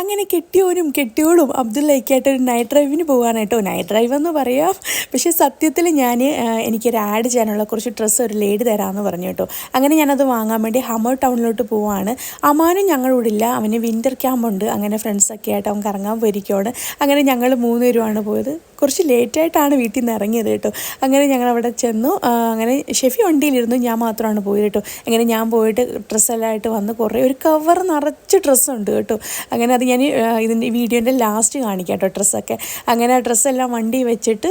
അങ്ങനെ കെട്ടിയോളും അബ്ദുള്ളയ്ക്കായിട്ട് ഒരു നൈറ്റ് ഡ്രൈവിന് പോകാനാണ് കേട്ടോ. നൈറ്റ് ഡ്രൈവ് എന്ന് പറയാം, പക്ഷേ സത്യത്തിൽ എനിക്കൊരു ആഡ് ചെയ്യാനുള്ള കുറച്ച് ഡ്രസ്സ് ഒരു ലേഡി തരാമെന്ന് പറഞ്ഞു കേട്ടോ. അങ്ങനെ ഞാനത് വാങ്ങാൻ വേണ്ടി ഹമർ ടൗണിലോട്ട് പോവാണ്. അമാനും ഞങ്ങളോട് ഇല്ല, അവന് വിൻ്റർ ക്യാമ്പുണ്ട്. അങ്ങനെ ഫ്രണ്ട്സൊക്കെ ആയിട്ട് അവൻ കറങ്ങാൻ പോയിരിക്കുകയാണ്. അങ്ങനെ ഞങ്ങൾ 3 പേരുമാണ് പോയത്. കുറച്ച് ലേറ്റായിട്ടാണ് വീട്ടിൽ നിന്ന് ഇറങ്ങിയത് കേട്ടോ. അങ്ങനെ ഞങ്ങൾ അവിടെ ചെന്നു. അങ്ങനെ ഷെഫി വണ്ടിയിലിരുന്നു, ഞാൻ മാത്രമാണ് പോയത് കേട്ടോ. അങ്ങനെ ഞാൻ പോയിട്ട് ഡ്രസ്സെല്ലാം ആയിട്ട് വന്ന് ഒരു കവർ നിറച്ച് ഡ്രസ്സുണ്ട് കേട്ടോ. അങ്ങനെ അത് ഞാൻ ഇതിൻ്റെ വീഡിയോൻ്റെ ലാസ്റ്റ് കാണിക്കാം കേട്ടോ ഡ്രസ്സൊക്കെ. അങ്ങനെ ആ ഡ്രസ്സെല്ലാം വണ്ടി വെച്ചിട്ട്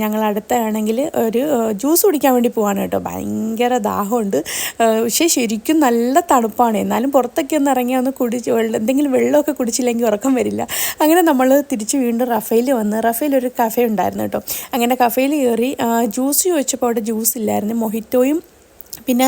ഞങ്ങൾ അടുത്താണെങ്കിൽ ഒരു ജ്യൂസ് കുടിക്കാൻ വേണ്ടി പോവാണ് കേട്ടോ. ഭയങ്കര ദാഹമുണ്ട്, പക്ഷേ ശരിക്കും നല്ല തണുപ്പാണ്. എന്നാലും പുറത്തൊക്കെ ഒന്ന് ഇറങ്ങി ഒന്ന് എന്തെങ്കിലും വെള്ളമൊക്കെ കുടിച്ചില്ലെങ്കിൽ ഉറക്കം വരില്ല. അങ്ങനെ നമ്മൾ തിരിച്ച് വീണ്ടും റഫേൽ വന്ന്, റഫേൽ ഒരു കഫേ ഉണ്ടായിരുന്നു കേട്ടോ. അങ്ങനെ കഫേയിൽ കയറി ജ്യൂസ് ചോദിച്ചപ്പോൾ അവിടെ ജ്യൂസ് ഇല്ലായിരുന്നു. മൊഹിറ്റോയും പിന്നെ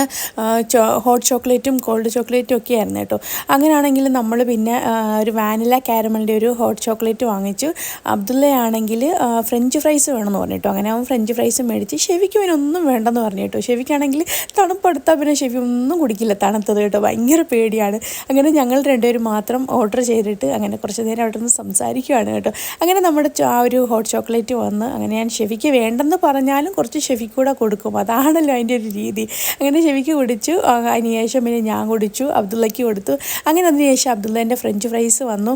ഹോട്ട് ചോക്ലേറ്റും കോൾഡ് ചോക്ലേറ്റും ഒക്കെ ആയിരുന്നു കേട്ടോ. അങ്ങനെയാണെങ്കിൽ നമ്മൾ പിന്നെ ഒരു വാനില കാരമലിൻ്റെ ഒരു ഹോട്ട് ചോക്ലേറ്റ് വാങ്ങിച്ചു. അബ്ദുള്ളയാണെങ്കിൽ ഫ്രഞ്ച് ഫ്രൈസ് വേണമെന്ന് പറഞ്ഞു കേട്ടോ. അങ്ങനെ അവൻ ഫ്രഞ്ച് ഫ്രൈസ് മേടിച്ച്. ഷെവിക്ക് ഒന്നും വേണ്ടെന്ന് പറഞ്ഞു കേട്ടോ. ഷെവിക്കാണെങ്കിൽ തണുപ്പെടുത്താൽ പിന്നെ ഷെവി ഒന്നും കുടിക്കില്ല തണുത്തത് കേട്ടോ, ഭയങ്കര പേടിയാണ്. അങ്ങനെ ഞങ്ങൾ 2 പേരും മാത്രം ഓർഡർ ചെയ്തിട്ട് അങ്ങനെ കുറച്ച് നേരം അവിടെ നിന്ന് സംസാരിക്കുകയാണ് കേട്ടോ. അങ്ങനെ നമ്മുടെ ആ ഒരു ഹോട്ട് ചോക്ലേറ്റ് വന്ന്, അങ്ങനെ ഞാൻ ഷെവിക്ക് വേണ്ടെന്ന് പറഞ്ഞാലും കുറച്ച് ഷെവിക്ക് കൂടെ കൊടുക്കും, അതാണല്ലോ അതിൻ്റെ ഒരു രീതി. അങ്ങനെ ഷെവിക്ക് കുടിച്ചു. അതിന് ശേഷം പിന്നെ ഞാൻ കുടിച്ചു, അബ്ദുള്ളയ്ക്ക് കൊടുത്തു. അങ്ങനെ അതിന് ശേഷം അബ്ദുള്ളേൻ്റെ ഫ്രഞ്ച് ഫ്രൈസ് വന്നു.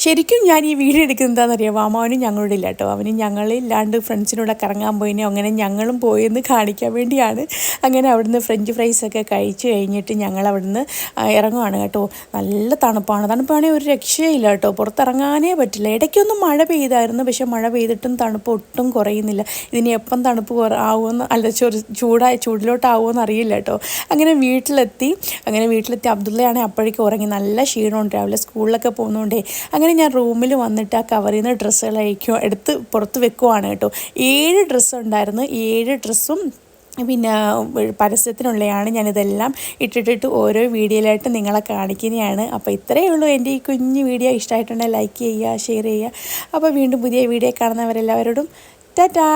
ശരിക്കും ഞാൻ ഈ വീഡിയോ എടുക്കുന്നത് എന്താണെന്നറിയാമോ, അമ്മാവനും ഞങ്ങളോട് ഇല്ല കേട്ടോ. അവന് ഞങ്ങളില്ലാണ്ട് ഫ്രണ്ട്സിനോട് കറങ്ങാൻ പോയിനോ, അങ്ങനെ ഞങ്ങളും പോയെന്ന് കാണിക്കാൻ വേണ്ടിയാണ്. അങ്ങനെ അവിടുന്ന് ഫ്രഞ്ച് ഫ്രൈസൊക്കെ കഴിച്ച് കഴിഞ്ഞിട്ട് ഞങ്ങൾ അവിടുന്ന് ഇറങ്ങുവാണ് കേട്ടോ. നല്ല തണുപ്പാണെങ്കിൽ ഒരു രക്ഷയില്ല കേട്ടോ, പുറത്തിറങ്ങാനേ പറ്റില്ല. ഇടയ്ക്കൊന്നും മഴ പെയ്തായിരുന്നു, പക്ഷേ മഴ പെയ്തിട്ടും തണുപ്പ് ഒട്ടും കുറയുന്നില്ല. ഇതിന് എപ്പം തണുപ്പ് ആവുമെന്ന് അല്ല ചൂടിലോട്ടാവുമെന്ന് അറിയില്ല കേട്ടോ. അങ്ങനെ വീട്ടിലെത്തി അബ്ദുള്ളയാണെങ്കിൽ അപ്പോഴേക്കും ഉറങ്ങി. നല്ല ക്ഷീണമുണ്ട്, രാവിലെ സ്കൂളിലൊക്കെ പോകുന്നതുകൊണ്ടേ. അങ്ങനെ ഞാൻ റൂമിൽ വന്നിട്ട് ആ കവറിൽ നിന്ന് ഡ്രസ്സുകളൊക്കെ എടുത്ത് പുറത്ത് വെക്കുവാണ് കേട്ടോ. 7 ഡ്രസ്സ് ഉണ്ടായിരുന്നു. 7 ഡ്രസ്സും പിന്നെ പരസ്യത്തിനുള്ളതാണ്. ഞാനിതെല്ലാം ഇട്ടിട്ട് ഓരോ വീഡിയോയിലായിട്ട് നിങ്ങളെ കാണിക്കുന്നതാണ്. അപ്പോൾ ഇത്രയേ ഉള്ളൂ എൻ്റെ ഈ കുഞ്ഞു വീഡിയോ. ഇഷ്ടമായിട്ടുണ്ടെങ്കിൽ ലൈക്ക് ചെയ്യുക, ഷെയർ ചെയ്യുക. അപ്പോൾ വീണ്ടും പുതിയ വീഡിയോ കാണുന്നവരെല്ലാവരോടും ടാറ്റാ.